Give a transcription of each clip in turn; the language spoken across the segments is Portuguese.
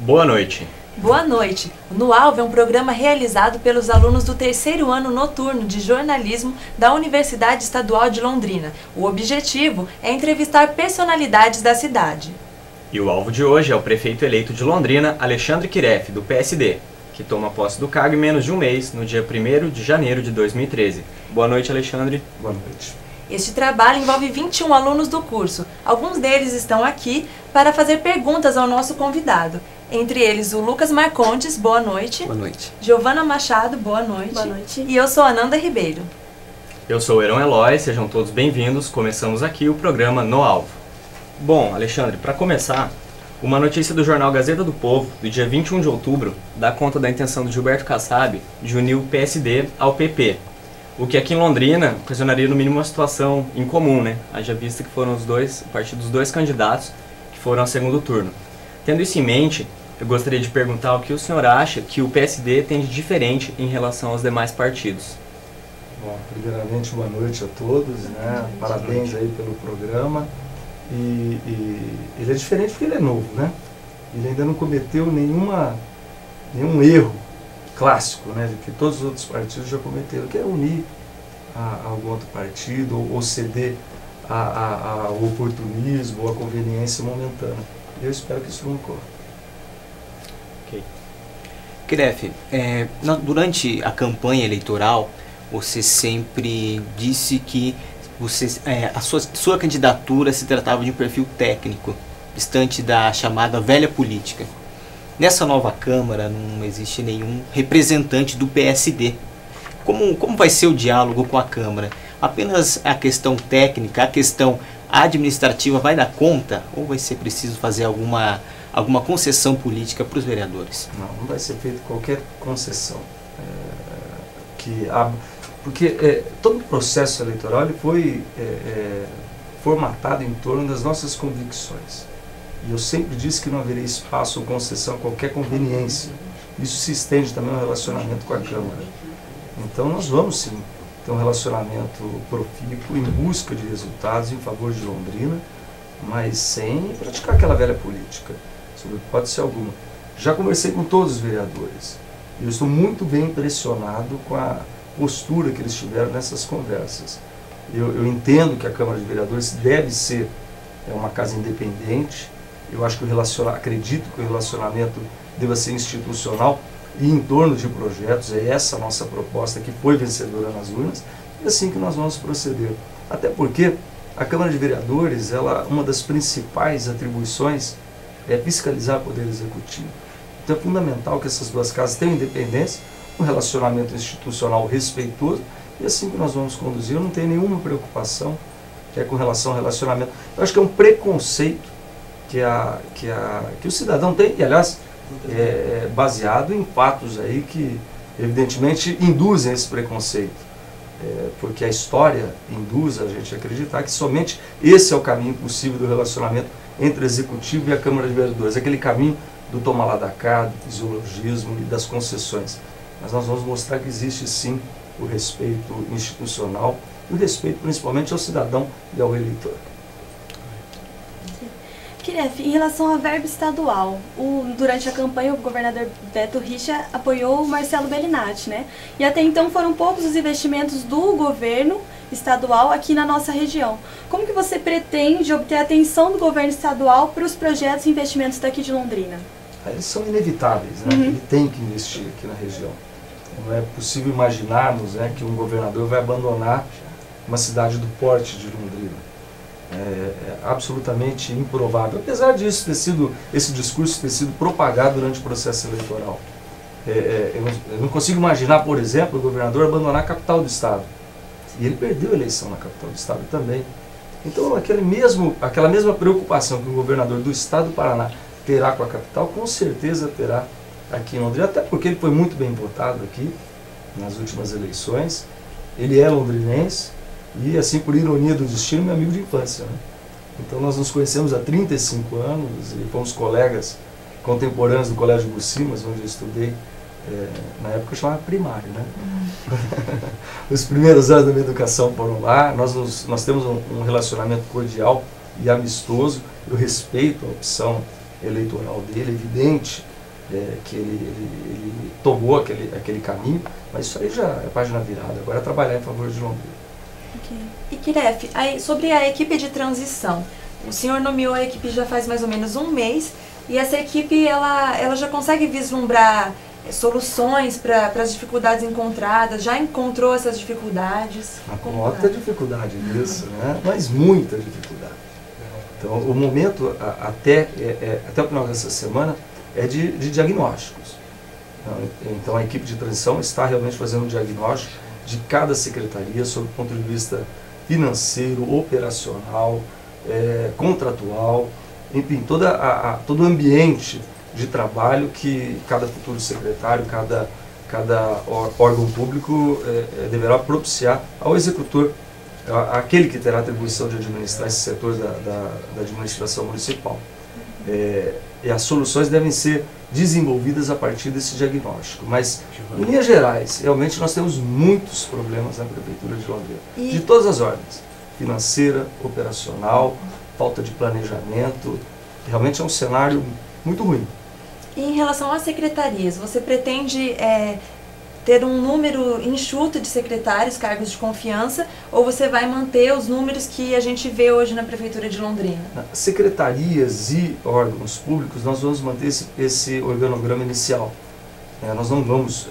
Boa noite. Boa noite. O No Alvo é um programa realizado pelos alunos do terceiro ano noturno de jornalismo da Universidade Estadual de Londrina. O objetivo é entrevistar personalidades da cidade. E o alvo de hoje é o prefeito eleito de Londrina, Alexandre Quiref, do PSD, que toma posse do cargo em menos de um mês, no dia 1º de janeiro de 2013. Boa noite, Alexandre. Boa noite. Este trabalho envolve 21 alunos do curso. Alguns deles estão aqui para fazer perguntas ao nosso convidado. Entre eles o Lucas Marcontes, boa noite. Boa noite. Giovana Machado, boa noite. Boa noite. E eu sou Ananda Ribeiro. Eu sou o Heron Eloy, sejam todos bem-vindos. Começamos aqui o programa No Alvo. Bom, Alexandre, para começar, uma notícia do jornal Gazeta do Povo, do dia 21 de outubro, dá conta da intenção de Gilberto Kassab de unir o PSD ao PP. O que aqui em Londrina ocasionaria no mínimo uma situação incomum, né? Haja vista que foram o partido dos dois candidatos que foram ao segundo turno. Tendo isso em mente, eu gostaria de perguntar o que o senhor acha que o PSD tem de diferente em relação aos demais partidos. Bom, primeiramente, boa noite a todos, né? Parabéns aí pelo programa. E ele é diferente porque ele é novo, né? Ele ainda não cometeu nenhum erro clássico, né? Que todos os outros partidos já cometeram, que é unir a algum outro partido ou ceder ao oportunismo ou à conveniência momentânea. Eu espero que isso não ocorra. Ok. Quiref, durante a campanha eleitoral, você sempre disse que a sua candidatura se tratava de um perfil técnico, distante da chamada velha política. Nessa nova Câmara não existe nenhum representante do PSD. Como vai ser o diálogo com a Câmara? Apenas a questão técnica, a questão administrativa vai dar conta? Ou vai ser preciso fazer alguma concessão política para os vereadores? Não vai ser feita qualquer concessão. Porque todo o processo eleitoral ele foi formatado em torno das nossas convicções. E eu sempre disse que não haveria espaço ou concessão a qualquer conveniência. Isso se estende também ao relacionamento com a Câmara. Então nós vamos sim ter um relacionamento profícuo em busca de resultados em favor de Londrina, mas sem praticar aquela velha política, sob hipótese alguma. Já conversei com todos os vereadores e eu estou muito bem impressionado com a postura que eles tiveram nessas conversas. Eu entendo que a Câmara de Vereadores deve ser uma casa independente. Eu acho que acredito que o relacionamento deva ser institucional e em torno de projetos. É essa a nossa proposta que foi vencedora nas urnas e é assim que nós vamos proceder. Até porque a Câmara de Vereadores, uma das principais atribuições é fiscalizar o Poder Executivo. Então é fundamental que essas duas casas tenham independência, um relacionamento institucional respeitoso, e assim que nós vamos conduzir. Eu não tenho nenhuma preocupação com relação ao relacionamento. Eu acho que é um preconceito que o cidadão tem, e aliás, é baseado em fatos aí que evidentemente induzem esse preconceito. Porque a história induz a gente a acreditar que somente esse é o caminho possível do relacionamento entre o Executivo e a Câmara de Vereadores, aquele caminho do tomar lá da cá, do fisiologismo e das concessões. Mas nós vamos mostrar que existe sim o respeito institucional e o respeito principalmente ao cidadão e ao eleitor. Quiref, em relação à verba estadual, durante a campanha o governador Beto Richa apoiou o Marcelo Bellinati, né? E até então foram poucos os investimentos do governo estadual aqui na nossa região. Como que você pretende obter a atenção do governo estadual para os projetos e investimentos daqui de Londrina? Eles são inevitáveis, né? Ele tem que investir aqui na região. Não é possível imaginarmos, né, que um governador vai abandonar uma cidade do porte de Londrina. É absolutamente improvável, apesar disso esse discurso ter sido propagado durante o processo eleitoral. Eu não consigo imaginar, por exemplo, o governador abandonar a capital do estado. E ele perdeu a eleição na capital do estado também. Então aquela mesma preocupação que o governador do estado do Paraná terá com a capital, com certeza terá aqui em Londrina, até porque ele foi muito bem votado aqui nas últimas eleições. Ele é londrinense e, assim, por ironia do destino, meu amigo de infância, né? Então nós nos conhecemos há 35 anos e fomos colegas contemporâneos do Colégio Bucimas, onde eu estudei, na época eu chamava primário, né? Os primeiros anos da minha educação foram lá. Nós temos um relacionamento cordial e amistoso. Eu respeito a opção eleitoral dele, é evidente que ele tomou aquele caminho, mas isso aí já é página virada, agora é trabalhar em favor de Londrina. Okay. E Kiref, sobre a equipe de transição, o senhor nomeou a equipe já faz mais ou menos um mês, e essa equipe ela já consegue vislumbrar soluções para as dificuldades encontradas, já encontrou essas dificuldades? Muita dificuldade nisso, né? Mas muita dificuldade. Então, o momento até o final dessa semana é de diagnósticos. Então, a equipe de transição está realmente fazendo um diagnóstico de cada secretaria sob o ponto de vista financeiro, operacional, contratual, enfim, todo o ambiente de trabalho que cada futuro secretário, cada órgão público deverá propiciar ao executor, aquele que terá a atribuição de administrar esse setor da administração municipal. E as soluções devem ser desenvolvidas a partir desse diagnóstico. Mas, em linhas gerais, realmente nós temos muitos problemas na Prefeitura de Londrina, de todas as ordens, financeira, operacional, falta de planejamento. Realmente é um cenário muito ruim. E em relação às secretarias, você pretende ter um número enxuto de secretários, cargos de confiança, ou você vai manter os números que a gente vê hoje na Prefeitura de Londrina? Secretarias e órgãos públicos, nós vamos manter esse organograma inicial. Nós não vamos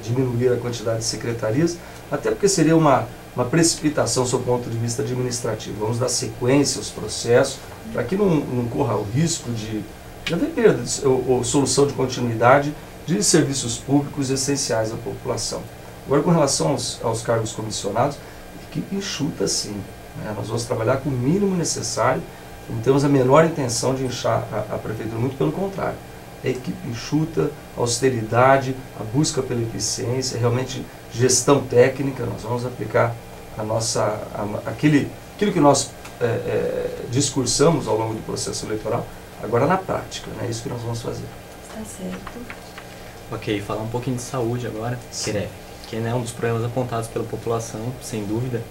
diminuir a quantidade de secretarias, até porque seria uma precipitação sob o ponto de vista administrativo. Vamos dar sequência aos processos, para que não corra o risco de haver perda ou solução de continuidade de serviços públicos essenciais à população. Agora, com relação aos cargos comissionados, equipe enxuta sim. Nós vamos trabalhar com o mínimo necessário, não temos a menor intenção de inchar a Prefeitura, muito pelo contrário. É equipe enxuta, austeridade, a busca pela eficiência, realmente gestão técnica. Nós vamos aplicar aquilo que nós discursamos ao longo do processo eleitoral, agora na prática, é isso que nós vamos fazer. Está certo. Ok, falar um pouquinho de saúde agora, que é um dos problemas apontados pela população, sem dúvida.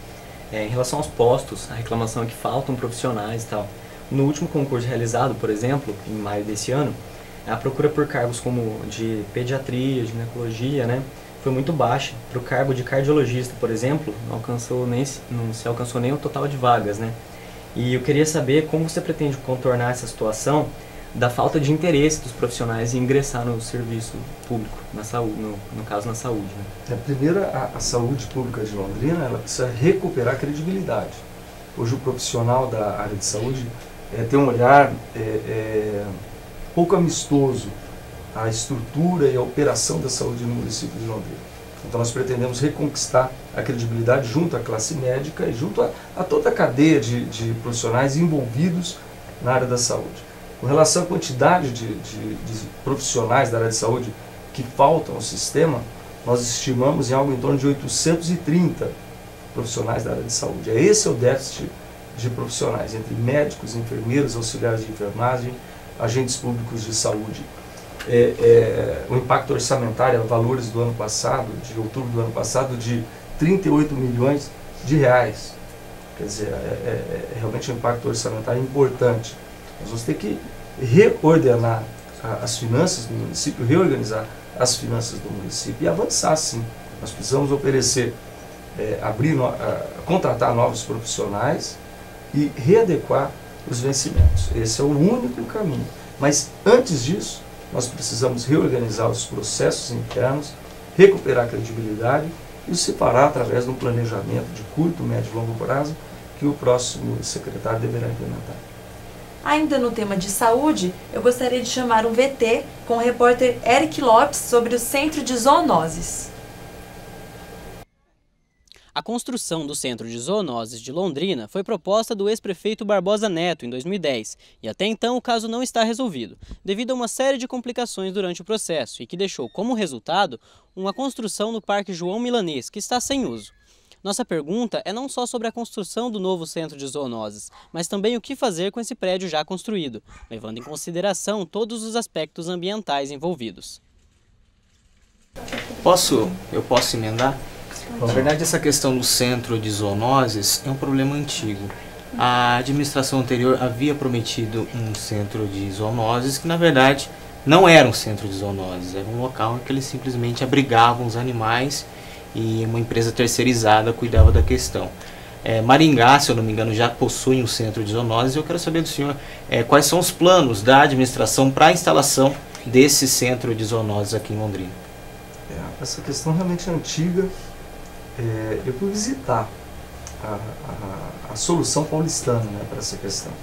Em relação aos postos, a reclamação é que faltam profissionais e tal. No último concurso realizado, por exemplo, em maio desse ano, a procura por cargos como de pediatria, ginecologia, foi muito baixa. Para o cargo de cardiologista, por exemplo, não se alcançou nem o total de vagas, E eu queria saber como você pretende contornar essa situação da falta de interesse dos profissionais em ingressar no serviço público, na saúde, no caso na saúde. Primeiro, a saúde pública de Londrina ela precisa recuperar a credibilidade. Hoje o profissional da área de saúde tem um olhar pouco amistoso à estrutura e à operação da saúde no município de Londrina. Então nós pretendemos reconquistar a credibilidade junto à classe médica e junto a toda a cadeia de profissionais envolvidos na área da saúde. Com relação à quantidade de profissionais da área de saúde que faltam ao sistema, nós estimamos em algo em torno de 830 profissionais da área de saúde. Esse é o déficit de profissionais, entre médicos, enfermeiros, auxiliares de enfermagem, agentes públicos de saúde. O impacto orçamentário, valores do ano passado, de outubro do ano passado, de 38 milhões de reais. Quer dizer, realmente um impacto orçamentário importante. Nós vamos ter que reordenar as finanças do município, reorganizar as finanças do município e avançar sim. Nós precisamos oferecer, contratar novos profissionais e readequar os vencimentos. Esse é o único caminho. Mas antes disso, nós precisamos reorganizar os processos internos, recuperar a credibilidade e se fará através de um planejamento de curto, médio e longo prazo que o próximo secretário deverá implementar. Ainda no tema de saúde, eu gostaria de chamar um VT com o repórter Eric Lopes sobre o Centro de Zoonoses. A construção do Centro de Zoonoses de Londrina foi proposta do ex-prefeito Barbosa Neto em 2010 e até então o caso não está resolvido, devido a uma série de complicações durante o processo e que deixou como resultado uma construção no Parque João Milanês, que está sem uso. Nossa pergunta é não só sobre a construção do novo Centro de Zoonoses, mas também o que fazer com esse prédio já construído, levando em consideração todos os aspectos ambientais envolvidos. Eu posso emendar? Na verdade, essa questão do Centro de Zoonoses é um problema antigo. A administração anterior havia prometido um centro de zoonoses que, na verdade, não era um centro de zoonoses, era um local em que eles simplesmente abrigavam os animais e uma empresa terceirizada cuidava da questão. Maringá, se eu não me engano, já possui um centro de zoonoses. Eu quero saber do senhor quais são os planos da administração para a instalação desse centro de zoonoses aqui em Londrina. Essa questão realmente é antiga. Eu fui visitar a solução paulistana, né, para essa questão.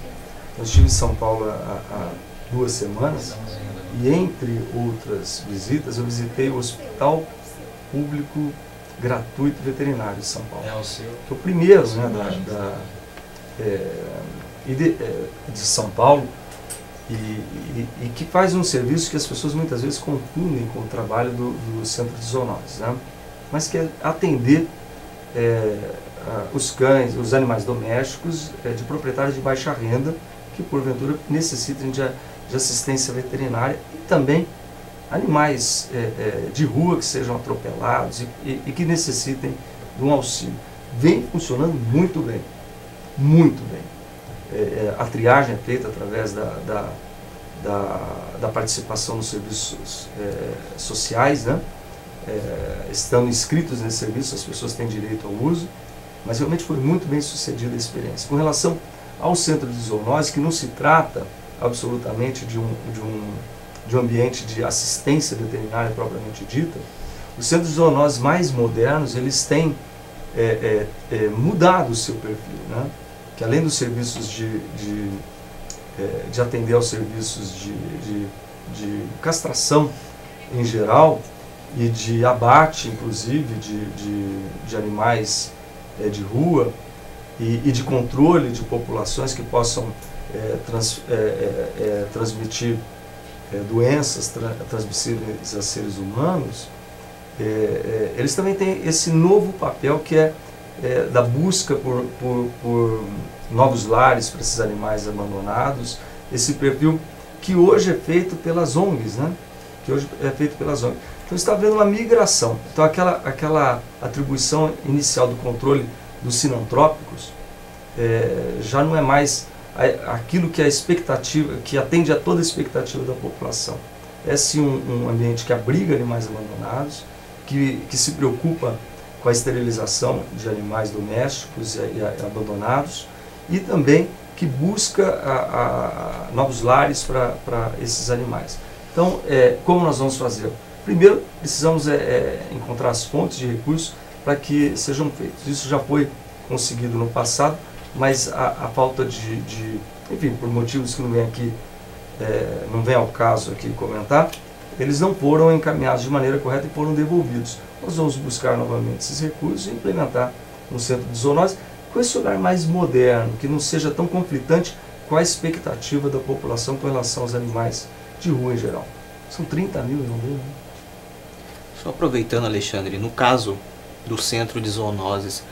Eu estive em São Paulo há 2 semanas e, entre outras visitas, eu visitei o Hospital Público Gratuito Veterinário de São Paulo. Que é o primeiro, né, de São Paulo e que faz um serviço que as pessoas muitas vezes confundem com o trabalho do Centro de Zoonoses, né? Mas que é atender os cães, os animais domésticos de proprietários de baixa renda que porventura necessitem de assistência veterinária e também animais de rua que sejam atropelados e que necessitem de um auxílio. Vem funcionando muito bem, muito bem. A triagem é feita através da participação nos serviços sociais, né? Estando inscritos nesse serviço, as pessoas têm direito ao uso, mas realmente foi muito bem sucedida a experiência. Com relação ao centro de zoonose, que não se trata absolutamente de um ambiente de assistência veterinária propriamente dita, os centros de zoonose mais modernos, eles têm mudado o seu perfil, né? Que além dos serviços de atender aos serviços de castração em geral e de abate, inclusive, de animais de rua e de controle de populações que possam transmitir doenças transmissíveis a seres humanos, eles também têm esse novo papel que é da busca por novos lares para esses animais abandonados, esse perfil que hoje é feito pelas ONGs, né? Que hoje é feito pelas ONGs. Então está havendo uma migração. Então aquela atribuição inicial do controle dos sinantrópicos já não é mais aquilo que é a expectativa, que atende a toda a expectativa da população. É sim um ambiente que abriga animais abandonados, que se preocupa com a esterilização de animais domésticos e abandonados, e também que busca novos lares para esses animais. Então, como nós vamos fazer? Primeiro, precisamos encontrar as fontes de recursos para que sejam feitos. Isso já foi conseguido no passado, mas a falta enfim, por motivos que não vem ao caso aqui comentar, eles não foram encaminhados de maneira correta e foram devolvidos. Nós vamos buscar novamente esses recursos e implementar no centro de zoonose com esse olhar mais moderno, que não seja tão conflitante com a expectativa da população com relação aos animais de rua em geral. São 30 mil, não deu, né? Só aproveitando, Alexandre, no caso do centro de zoonoses,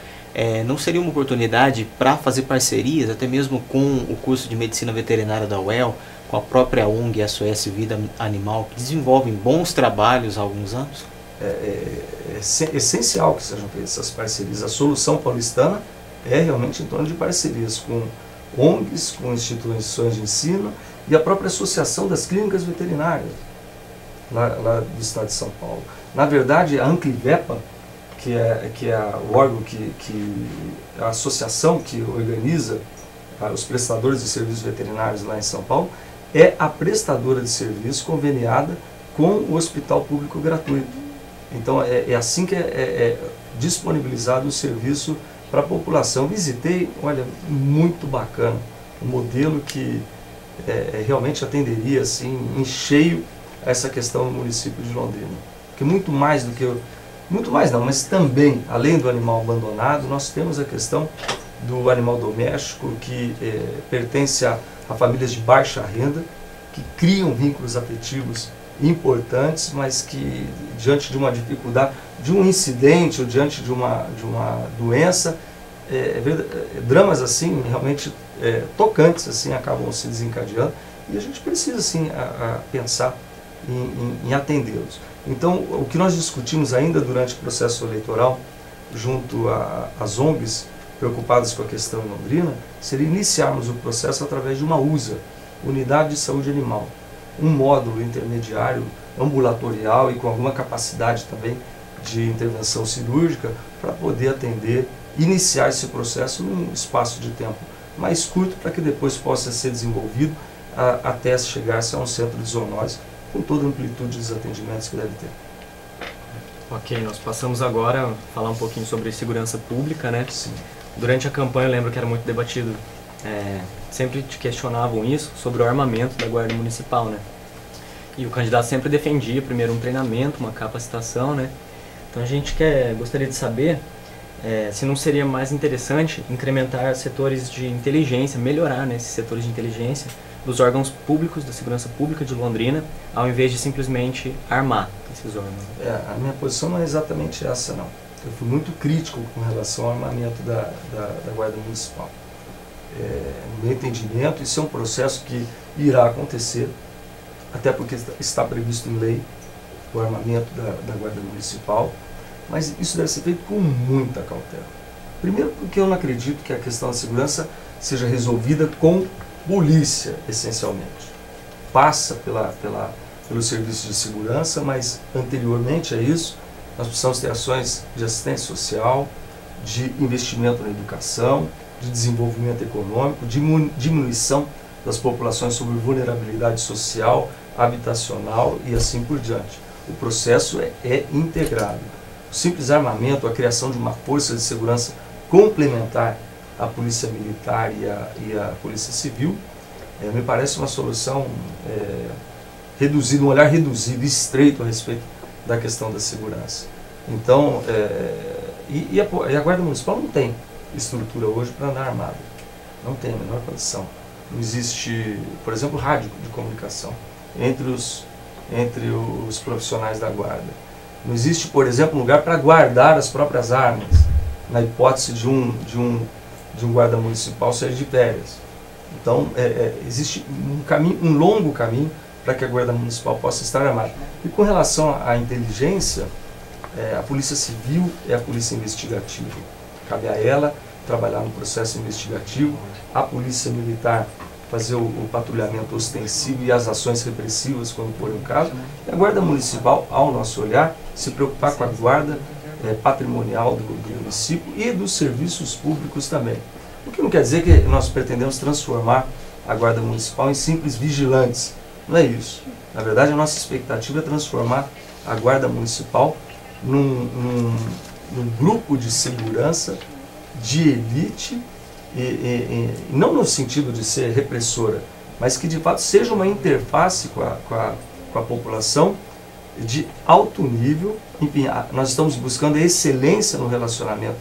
não seria uma oportunidade para fazer parcerias, até mesmo com o curso de medicina veterinária da UEL, com a própria ONG SOS Vida Animal, que desenvolvem bons trabalhos há alguns anos? É essencial que sejam feitas essas parcerias. A solução paulistana é realmente em torno de parcerias com ONGs, com instituições de ensino e a própria Associação das Clínicas Veterinárias lá do estado de São Paulo. Na verdade, a Anclivepa, que é o órgão a associação que organiza os prestadores de serviços veterinários lá em São Paulo, é a prestadora de serviço conveniada com o Hospital Público Gratuito. Então é assim que é disponibilizado o serviço para a população. Visitei, olha, muito bacana, um modelo que realmente atenderia assim, em cheio essa questão no município de Londrina. Porque muito mais não, mas também, além do animal abandonado, nós temos a questão do animal doméstico que pertence a famílias de baixa renda, que criam vínculos afetivos importantes, mas que diante de uma dificuldade, de um incidente ou diante de uma doença, dramas assim realmente tocantes assim acabam se desencadeando, e a gente precisa assim pensar em atendê-los. Então, o que nós discutimos ainda durante o processo eleitoral, junto às ONGs preocupadas com a questão em Londrina, seria iniciarmos o processo através de uma USA, Unidade de Saúde Animal, um módulo intermediário ambulatorial e com alguma capacidade também de intervenção cirúrgica para poder atender, iniciar esse processo num espaço de tempo mais curto para que depois possa ser desenvolvido até chegar-se a um centro de zoonose com toda a amplitude dos atendimentos que deve ter. Ok, nós passamos agora a falar um pouquinho sobre segurança pública, né? Sim. Durante a campanha eu lembro que era muito debatido, sempre te questionavam isso, sobre o armamento da Guarda Municipal, né? E o candidato sempre defendia primeiro um treinamento, uma capacitação, né? Então a gente gostaria de saber se não seria mais interessante incrementar setores de inteligência, melhorar, né, esses setores de inteligência dos órgãos públicos, da segurança pública de Londrina, ao invés de simplesmente armar esses órgãos. A minha posição não é exatamente essa, não. Eu fui muito crítico com relação ao armamento da Guarda Municipal. No meu entendimento, isso é um processo que irá acontecer, até porque está previsto em lei o armamento da Guarda Municipal, mas isso deve ser feito com muita cautela. Primeiro porque eu não acredito que a questão da segurança seja resolvida com polícia, essencialmente. Passa pelo serviço de segurança, mas anteriormente a isso, nós precisamos ter ações de assistência social, de investimento na educação, de desenvolvimento econômico, de diminuição das populações sobre vulnerabilidade social, habitacional e assim por diante. O processo é integrado. O simples armamento, a criação de uma força de segurança complementar à Polícia Militar e à Polícia Civil, me parece uma solução reduzida, um olhar reduzido, estreito a respeito da questão da segurança. Então, a Guarda Municipal não tem estrutura hoje para andar armada. Não tem a menor condição. Não existe, por exemplo, rádio de comunicação entre os profissionais da Guarda. Não existe, por exemplo, um lugar para guardar as próprias armas, na hipótese de um guarda municipal sair de férias. Então, existe um longo caminho para que a Guarda Municipal possa estar armada. E com relação à inteligência, a Polícia Civil é a polícia investigativa. Cabe a ela trabalhar no processo investigativo, a Polícia Militar fazer o patrulhamento ostensivo e as ações repressivas, quando for o caso, e a Guarda Municipal, ao nosso olhar, se preocupar com a guarda patrimonial do município e dos serviços públicos também. O que não quer dizer que nós pretendemos transformar a Guarda Municipal em simples vigilantes. Não é isso. Na verdade, a nossa expectativa é transformar a Guarda Municipal num grupo de segurança de elite, e não no sentido de ser repressora, mas que de fato seja uma interface com a população de alto nível. Enfim, nós estamos buscando a excelência no relacionamento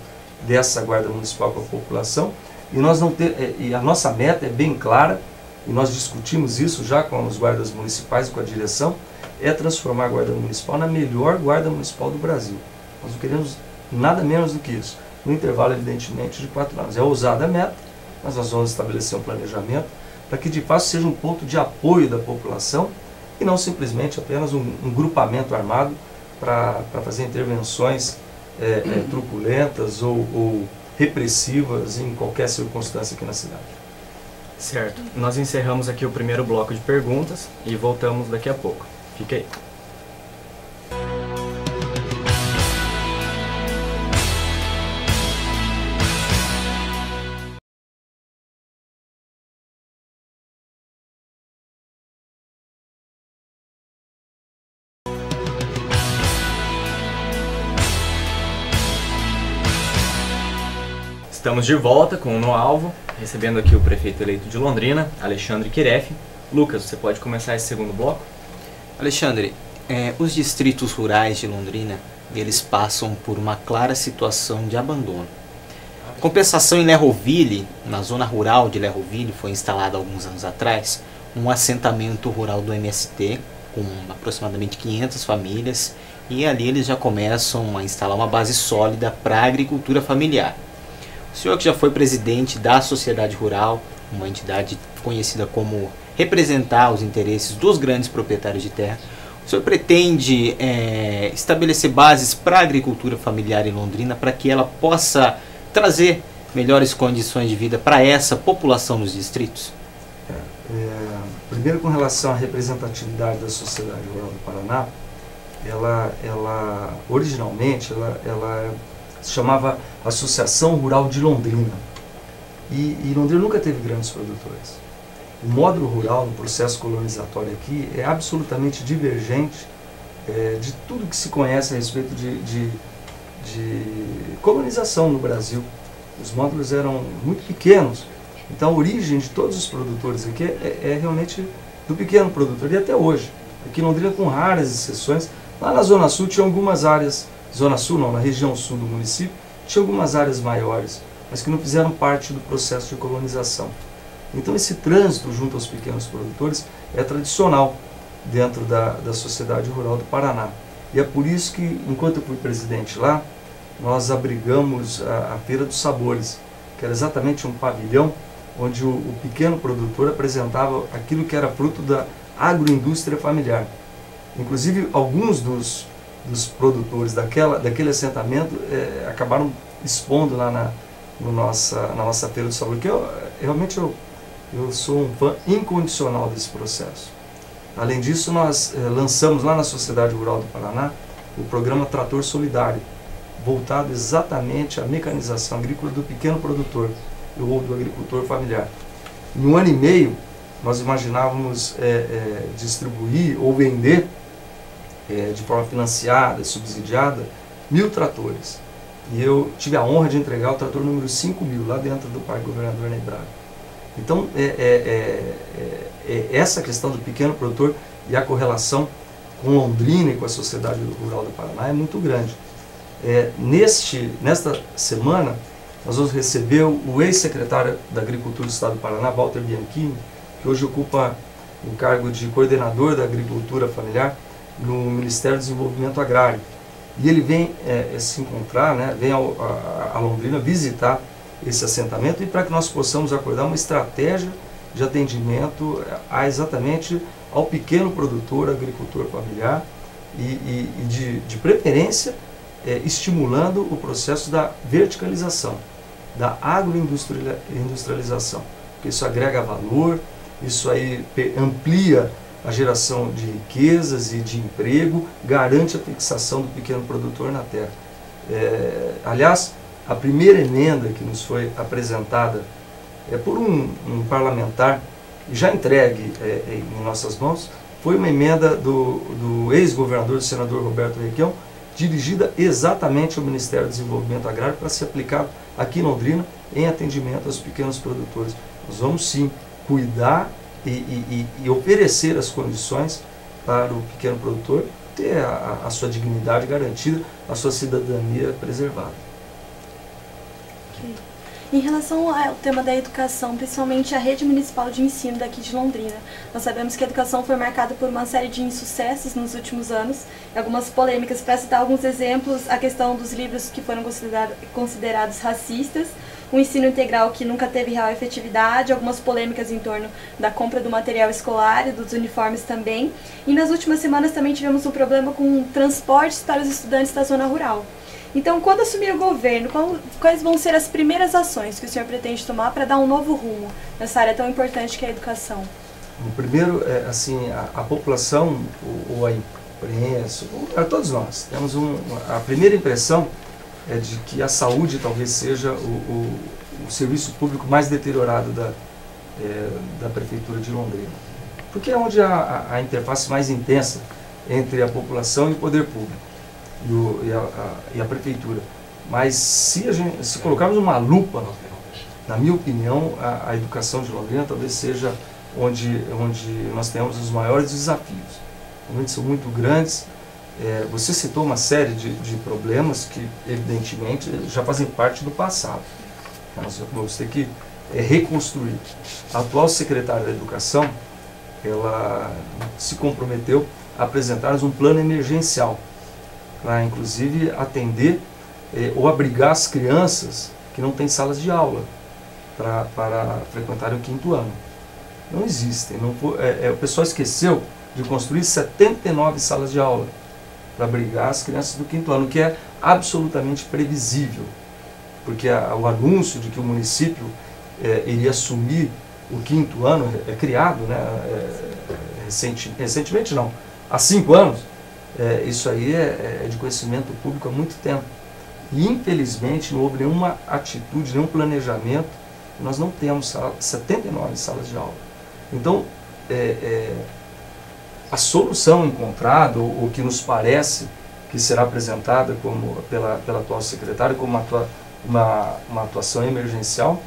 dessa Guarda Municipal com a população, e a nossa meta é bem clara, e nós discutimos isso já com os guardas municipais e com a direção, é transformar a Guarda Municipal na melhor Guarda Municipal do Brasil. Nós não queremos nada menos do que isso. No intervalo, evidentemente, de 4 anos. É ousada a meta, mas nós vamos estabelecer um planejamento para que de fato seja um ponto de apoio da população e não simplesmente apenas um grupamento armado para fazer intervenções truculentas ou repressivas em qualquer circunstância aqui na cidade. Certo. Nós encerramos aqui o primeiro bloco de perguntas e voltamos daqui a pouco. Fique aí. Estamos de volta com o No Alvo, recebendo aqui o prefeito eleito de Londrina, Alexandre Quireffe. Lucas, você pode começar esse segundo bloco? Alexandre, os distritos rurais de Londrina, eles passam por uma clara situação de abandono. Compensação em Lerroville, na zona rural de Lerroville, foi instalado há alguns anos atrás um assentamento rural do MST, com aproximadamente 500 famílias, e ali eles já começam a instalar uma base sólida para a agricultura familiar. O senhor que já foi presidente da Sociedade Rural, uma entidade conhecida como representar os interesses dos grandes proprietários de terra, o senhor pretende estabelecer bases para a agricultura familiar em Londrina para que ela possa trazer melhores condições de vida para essa população dos distritos? Em Primeiro, com relação à representatividade da sociedade rural do Paraná, ela originalmente ela se chamava Associação Rural de Londrina. E Londrina nunca teve grandes produtores. O módulo rural no processo colonizatório aqui é absolutamente divergente de tudo que se conhece a respeito de colonização no Brasil. Os módulos eram muito pequenos, então a origem de todos os produtores aqui é realmente do pequeno produtor, e até hoje. Aqui em Londrina, com raras exceções, lá na Zona Sul tinha algumas áreas, Zona Sul não, na região sul do município, tinha algumas áreas maiores, mas que não fizeram parte do processo de colonização. Então esse trânsito junto aos pequenos produtores é tradicional dentro da sociedade rural do Paraná. E é por isso que, enquanto eu fui presidente lá, nós abrigamos a Feira dos Sabores, que era exatamente um pavilhão onde o pequeno produtor apresentava aquilo que era fruto da agroindústria familiar. Inclusive, alguns dos produtores daquele assentamento acabaram expondo lá na nossa Feira dos Sabores, que realmente eu sou um fã incondicional desse processo. Além disso, nós lançamos lá na Sociedade Rural do Paraná o programa Trator Solidário, voltado exatamente à mecanização agrícola do pequeno produtor ou do agricultor familiar. Em 1 ano e meio, nós imaginávamos distribuir ou vender de forma financiada, subsidiada, 1.000 tratores. E eu tive a honra de entregar o trator número 5.000 lá dentro do Parque Governador Ney Braga. Então, essa questão do pequeno produtor e a correlação com Londrina e com a sociedade rural do Paraná é muito grande. Nesta semana, nós vamos receber o ex-secretário da Agricultura do Estado do Paraná, Walter Bianchini, que hoje ocupa o cargo de coordenador da Agricultura Familiar no Ministério do Desenvolvimento Agrário. E ele vem se encontrar, vem a Londrina visitar esse assentamento, e para que nós possamos acordar uma estratégia de atendimento exatamente ao pequeno produtor, agricultor familiar, e de preferência estimulando o processo da verticalização, da agroindustrialização, porque isso agrega valor, isso aí amplia a geração de riquezas e de emprego, garante a fixação do pequeno produtor na terra. Aliás, a primeira emenda que nos foi apresentada por um parlamentar, já entregue em nossas mãos, foi uma emenda do ex-governador, do senador Roberto Requião, dirigida exatamente ao Ministério do Desenvolvimento Agrário para ser aplicado aqui em Londrina em atendimento aos pequenos produtores. Nós vamos sim cuidar e oferecer as condições para o pequeno produtor ter a sua dignidade garantida, a sua cidadania preservada. Em relação ao tema da educação, principalmente a rede municipal de ensino daqui de Londrina, nós sabemos que a educação foi marcada por uma série de insucessos nos últimos anos, algumas polêmicas. Para citar alguns exemplos, a questão dos livros que foram considerados racistas, o ensino integral que nunca teve real efetividade, algumas polêmicas em torno da compra do material escolar e dos uniformes também. E nas últimas semanas também tivemos um problema com transportes para os estudantes da zona rural. Então, quando assumir o governo, quais vão ser as primeiras ações que o senhor pretende tomar para dar um novo rumo nessa área tão importante que é a educação? O primeiro, a população, ou a imprensa, todos nós, temos a primeira impressão é de que a saúde talvez seja o serviço público mais deteriorado da Prefeitura de Londrina. Porque é onde há a interface mais intensa entre a população e o poder público. E a prefeitura. Mas se colocarmos uma lupa, na minha opinião, a educação de Londrina talvez seja onde nós temos os maiores desafios. Realmente são muito grandes. Você citou uma série de problemas que, evidentemente, já fazem parte do passado. Nós vamos ter que reconstruir. A atual secretária da Educação, ela se comprometeu a apresentar-nos um plano emergencial para, inclusive, atender ou abrigar as crianças que não têm salas de aula para frequentarem o 5º ano. Não existem. O pessoal esqueceu de construir 79 salas de aula para abrigar as crianças do 5º ano, que é absolutamente previsível, porque o anúncio de que o município iria assumir o 5º ano é criado, né, recentemente não, há 5 anos, isso aí é de conhecimento público há muito tempo. E infelizmente não houve nenhuma atitude, nenhum planejamento, nós não temos 79 salas de aula. Então, a solução encontrada, o que nos parece que será apresentada pela atual secretária como uma atuação emergencial,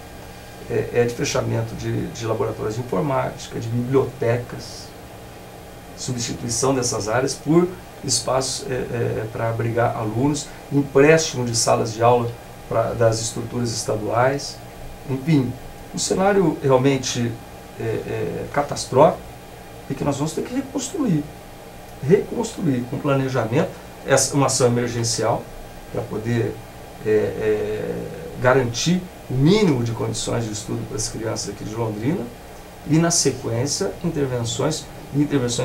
é de fechamento de laboratórios de informática, de bibliotecas, substituição dessas áreas por espaços para abrigar alunos, empréstimo de salas de aula das estruturas estaduais, enfim, um cenário realmente catastrófico e que nós vamos ter que reconstruir com planejamento, uma ação emergencial para poder garantir o mínimo de condições de estudo para as crianças aqui de Londrina e, na sequência, intervenções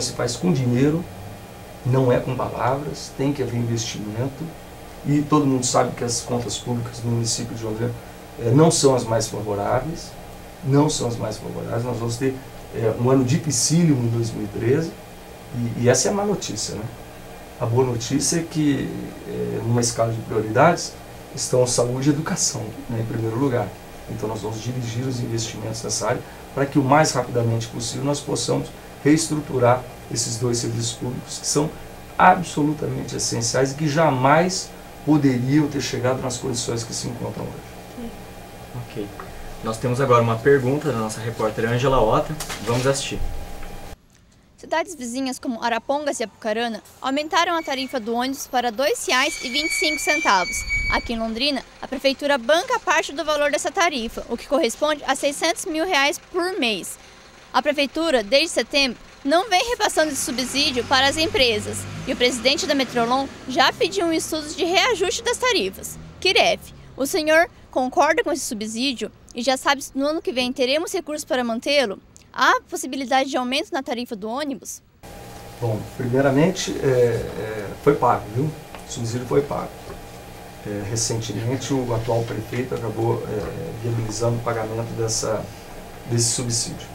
se faz com dinheiro, não é com palavras, tem que haver investimento e todo mundo sabe que as contas públicas do município de Londrina não são as mais favoráveis, nós vamos ter um ano dificílimo em 2013 e essa é a má notícia, né? A boa notícia é que, numa escala de prioridades, estão saúde e educação, né, em primeiro lugar. Então nós vamos dirigir os investimentos nessa área para que o mais rapidamente possível nós possamos reestruturar esses 2 serviços públicos que são absolutamente essenciais e que jamais poderiam ter chegado nas condições que se encontram hoje. Ok. Nós temos agora uma pergunta da nossa repórter Ângela Ota. Vamos assistir. Cidades vizinhas como Arapongas e Apucarana aumentaram a tarifa do ônibus para R$ 2,25. Aqui em Londrina, a prefeitura banca parte do valor dessa tarifa, o que corresponde a R$ 600 mil por mês. A prefeitura, desde setembro, não vem repassando esse subsídio para as empresas e o presidente da Metrolon já pediu um estudo de reajuste das tarifas. Kiref, o senhor concorda com esse subsídio e já sabe se no ano que vem teremos recursos para mantê-lo? Há possibilidade de aumento na tarifa do ônibus? Bom, primeiramente, foi pago, viu? O subsídio foi pago. Recentemente, o atual prefeito acabou viabilizando o pagamento desse subsídio.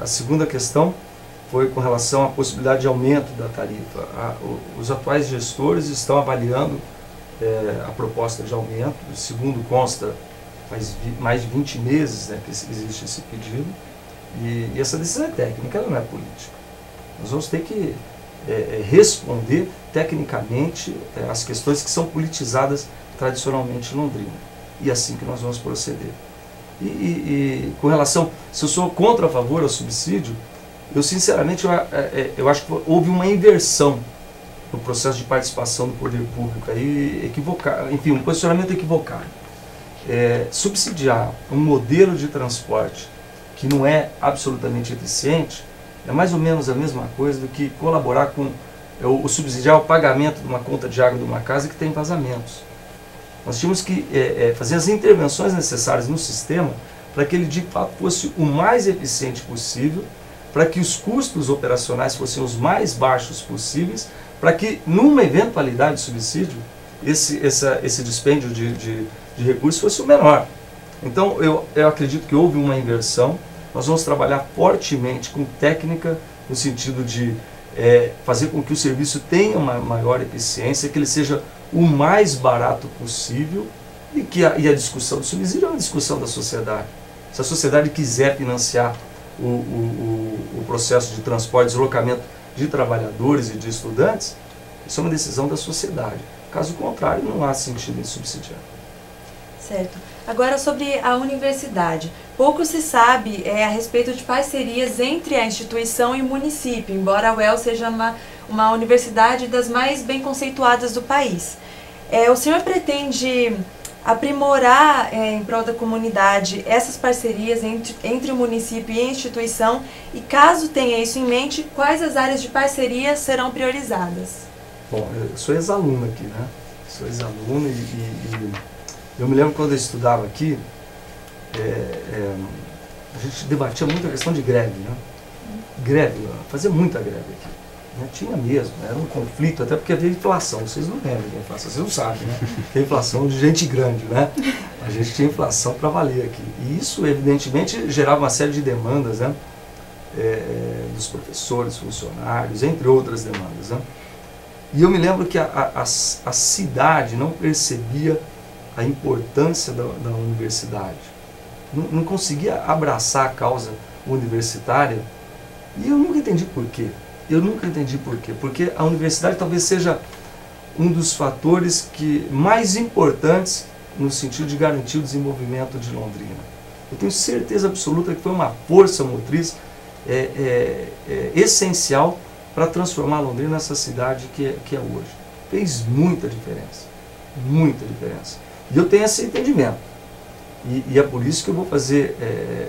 A segunda questão foi com relação à possibilidade de aumento da tarifa. Os atuais gestores estão avaliando a proposta de aumento, segundo consta, faz mais de 20 meses, né, que existe esse pedido. E essa decisão é técnica, ela não é política. Nós vamos ter que responder tecnicamente as questões que são politizadas tradicionalmente em Londrina. E é assim que nós vamos proceder. E com relação, se eu sou contra ou a favor ao subsídio, eu sinceramente eu acho que houve uma inversão no processo de participação do poder público, aí, enfim, um posicionamento equivocado. Subsidiar um modelo de transporte que não é absolutamente eficiente, é mais ou menos a mesma coisa do que colaborar com o subsidiar o pagamento de uma conta de água de uma casa que tem vazamentos. Nós tínhamos que fazer as intervenções necessárias no sistema para que ele de fato fosse o mais eficiente possível, para que os custos operacionais fossem os mais baixos possíveis, para que numa eventualidade de subsídio, esse dispêndio de recursos fosse o menor. Então eu acredito que houve uma inversão. Nós vamos trabalhar fortemente com técnica, no sentido de fazer com que o serviço tenha uma maior eficiência, que ele seja o mais barato possível e a discussão do subsídio é uma discussão da sociedade. Se a sociedade quiser financiar o processo de transporte, deslocamento de trabalhadores e de estudantes, isso é uma decisão da sociedade. Caso contrário, não há sentido em subsidiar. Certo. Agora, sobre a universidade. Pouco se sabe a respeito de parcerias entre a instituição e o município, embora a UEL seja uma universidade das mais bem conceituadas do país. O senhor pretende aprimorar em prol da comunidade essas parcerias entre o município e a instituição? E caso tenha isso em mente, quais as áreas de parceria serão priorizadas? Bom, eu sou ex-aluno aqui, né? Sou ex-aluno e eu me lembro quando eu estudava aqui, a gente debatia muito a questão de greve, né? Greve, fazia muita greve aqui. Né? Tinha mesmo, era um conflito, até porque havia inflação. Vocês não lembram da inflação, vocês não sabem, né? Tem inflação de gente grande, né? A gente tinha inflação para valer aqui. E isso, evidentemente, gerava uma série de demandas, né? Dos professores, funcionários, entre outras demandas, né? E eu me lembro que a cidade não percebia a importância da universidade. Não conseguia abraçar a causa universitária. E eu nunca entendi por quê. Porque a universidade talvez seja um dos fatores mais importantes no sentido de garantir o desenvolvimento de Londrina. Eu tenho certeza absoluta que foi uma força motriz essencial para transformar Londrina nessa cidade que é hoje. Fez muita diferença. Muita diferença. E eu tenho esse entendimento. E é por isso que eu vou fazer,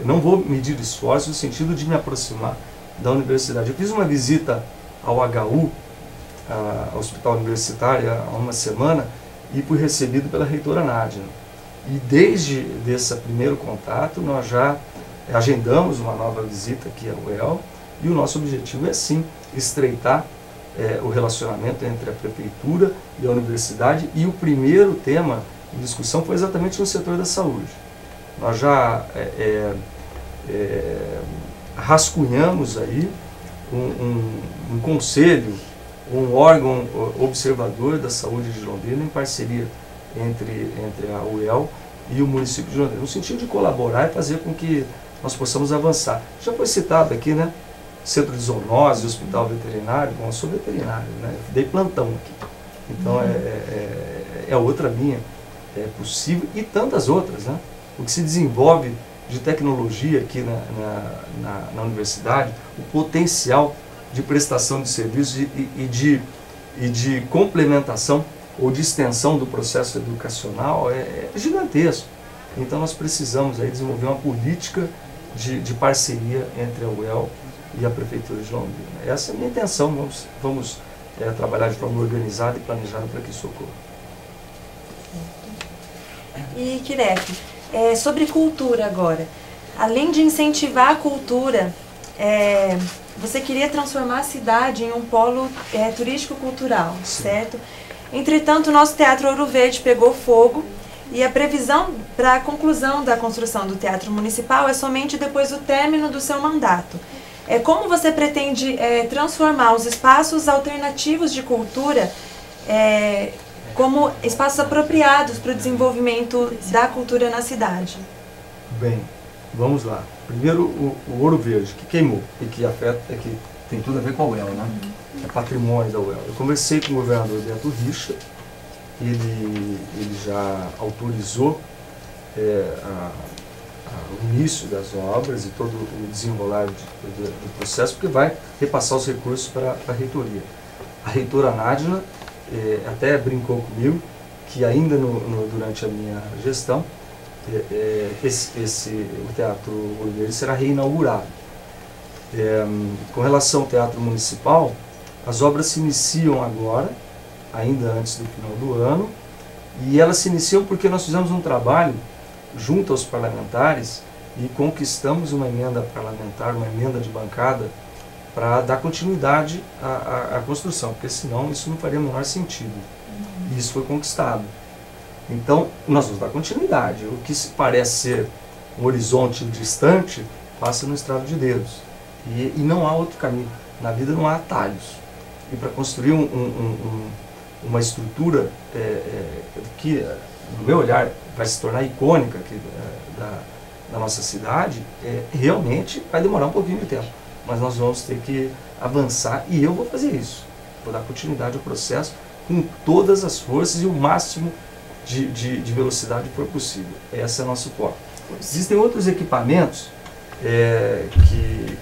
não vou medir esforço no sentido de me aproximar da universidade. Eu fiz uma visita ao HU, ao Hospital Universitário, há uma semana, e fui recebido pela reitora Nádia. E desde esse primeiro contato, nós já agendamos uma nova visita aqui ao UEL, e o nosso objetivo é sim estreitar o relacionamento entre a prefeitura e a universidade, e o primeiro tema de discussão foi exatamente no setor da saúde. Nós já rascunhamos aí um conselho, um órgão observador da saúde de Londrina, em parceria entre a UEL e o município de Londrina, no sentido de colaborar e fazer com que nós possamos avançar. Já foi citado aqui, né? Centro de zoonose, hospital veterinário. Bom, eu sou veterinário, né? Dei plantão aqui. Então é outra linha possível, e tantas outras, né? O que se desenvolve de tecnologia aqui na universidade, o potencial de prestação de serviços e de complementação ou de extensão do processo educacional é gigantesco. Então nós precisamos aí desenvolver uma política de parceria entre a UEL e a Prefeitura de Londrina. Essa é a minha intenção. Vamos trabalhar de forma organizada e planejada para que isso ocorra. E, Kiref, sobre cultura agora. Além de incentivar a cultura, você queria transformar a cidade em um polo turístico-cultural, certo? Entretanto, o nosso Teatro Ouro Verde pegou fogo e a previsão para a conclusão da construção do Teatro Municipal é somente depois do término do seu mandato. Como você pretende transformar os espaços alternativos de cultura como espaços apropriados para o desenvolvimento da cultura na cidade? Bem, vamos lá. Primeiro, o Ouro Verde, que queimou e que que tem tudo a ver com a UEL, né? É patrimônio da UEL. Eu conversei com o governador Beto Richa, ele já autorizou o início das obras e todo o desenrolar do processo, porque vai repassar os recursos para a reitoria. A reitora Nádia até brincou comigo que ainda durante a minha gestão o Teatro Ouro Verde será reinaugurado. Com relação ao Teatro Municipal, as obras se iniciam agora, ainda antes do final do ano, e elas se iniciam porque nós fizemos um trabalho junto aos parlamentares e conquistamos uma emenda parlamentar, uma emenda de bancada, para dar continuidade à construção, porque senão isso não faria o menor sentido. E isso foi conquistado. Então, nós vamos dar continuidade. O que parece ser um horizonte distante, passa no estralo de dedos. E não há outro caminho. Na vida não há atalhos. E para construir uma estrutura que, no meu olhar, vai se tornar icônica aqui da nossa cidade, realmente vai demorar um pouquinho de tempo. Mas nós vamos ter que avançar e eu vou fazer isso. Vou dar continuidade ao processo com todas as forças e o máximo de velocidade que for possível. Esse é o nosso foco. Existem outros equipamentos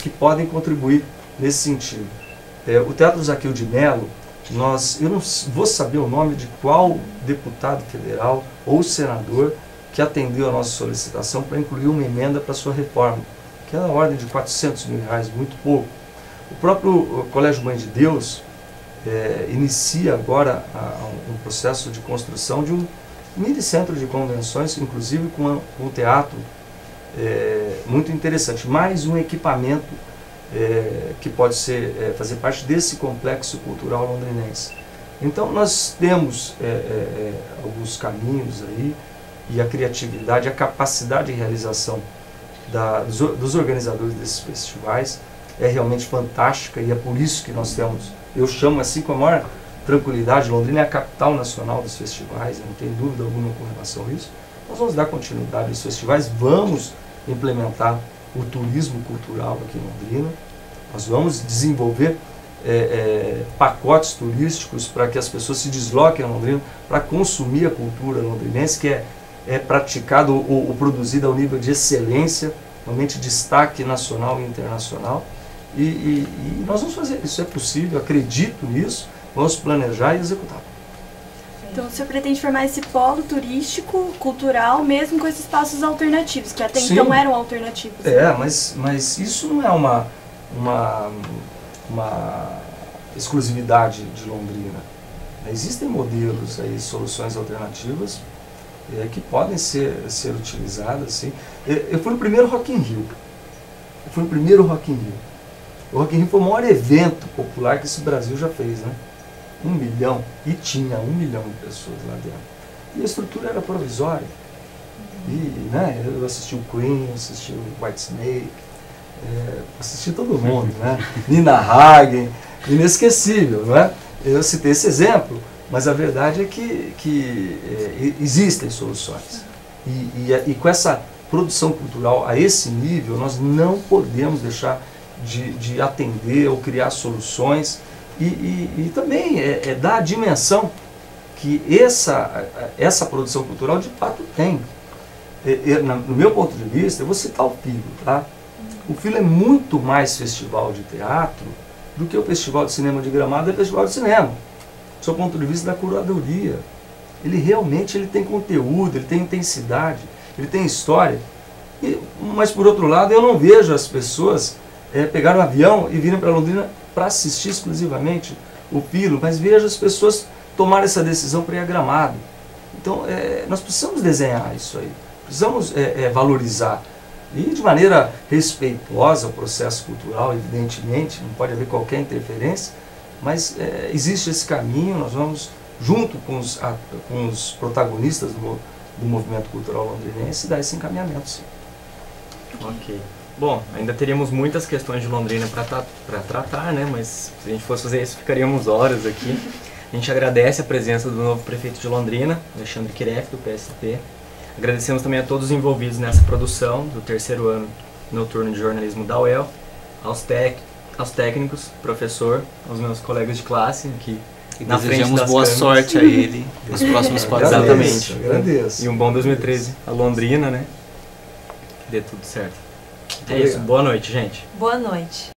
que podem contribuir nesse sentido. O Teatro Zaqueu de Mello, eu não vou saber o nome de qual deputado federal ou senador que atendeu a nossa solicitação para incluir uma emenda para sua reforma, que é na ordem de R$400 mil, muito pouco. O próprio Colégio Mãe de Deus inicia agora um processo de construção de um mini centro de convenções, inclusive com um teatro muito interessante. Mais um equipamento que pode fazer parte desse complexo cultural londrinense. Então nós temos alguns caminhos aí e a criatividade, a capacidade de realização dos organizadores desses festivais é realmente fantástica, e é por isso que nós temos, eu chamo assim com a maior tranquilidade, Londrina é a capital nacional dos festivais, não tem dúvida alguma com relação a isso. Nós vamos dar continuidade aos festivais, vamos implementar o turismo cultural aqui em Londrina, nós vamos desenvolver pacotes turísticos para que as pessoas se desloquem a Londrina para consumir a cultura londrinense, que é praticado ou produzido ao nível de excelência, realmente destaque nacional e internacional. E nós vamos fazer isso, é possível, acredito nisso, vamos planejar e executar. Então o senhor pretende formar esse polo turístico, cultural, mesmo com esses espaços alternativos, que até Sim. então eram alternativos. Mas isso não é uma exclusividade de Londrina. Existem modelos aí, soluções alternativas que podem ser utilizadas. Assim. Eu fui no primeiro Rock in Rio. O Rock in Rio foi o maior evento popular que esse Brasil já fez, né? 1 milhão, e tinha 1 milhão de pessoas lá dentro. E a estrutura era provisória. E, né, eu assisti o Queen, assisti o Whitesnake, assisti todo mundo, né? Nina Hagen, inesquecível, não é? Eu citei esse exemplo, mas a verdade é que existem soluções. E com essa produção cultural a esse nível, nós não podemos deixar de atender ou criar soluções e também dar a dimensão que essa produção cultural de fato tem. No meu ponto de vista, eu vou citar o Filo, tá? O Filo é muito mais festival de teatro do que o Festival de Cinema de Gramado é Festival de Cinema. Do seu ponto de vista da curadoria. Ele realmente tem conteúdo, ele tem intensidade, ele tem história. Mas por outro lado, eu não vejo as pessoas pegarem um avião e virem para Londrina para assistir exclusivamente o Filo, mas vejo as pessoas tomarem essa decisão para ir a Gramado. Então, nós precisamos desenhar isso aí, precisamos valorizar. E de maneira respeitosa ao processo cultural, evidentemente, não pode haver qualquer interferência, mas existe esse caminho, nós vamos, junto com os protagonistas do movimento cultural londrinense, dar esse encaminhamento, sim. Ok. Bom, ainda teríamos muitas questões de Londrina para tratar, né? Mas se a gente fosse fazer isso, ficaríamos horas aqui. A gente agradece a presença do novo prefeito de Londrina, Alexandre Quiref, do PSP. Agradecemos também a todos os envolvidos nessa produção do terceiro ano noturno de jornalismo da UEL, aos técnicos, professor, aos meus colegas de classe aqui na frente das desejamos boa sorte a ele nos próximos 4 anos. Exatamente. Agradeço. E um bom 2013 a Londrina, né? Que dê tudo certo. É isso. Boa noite, gente. Boa noite.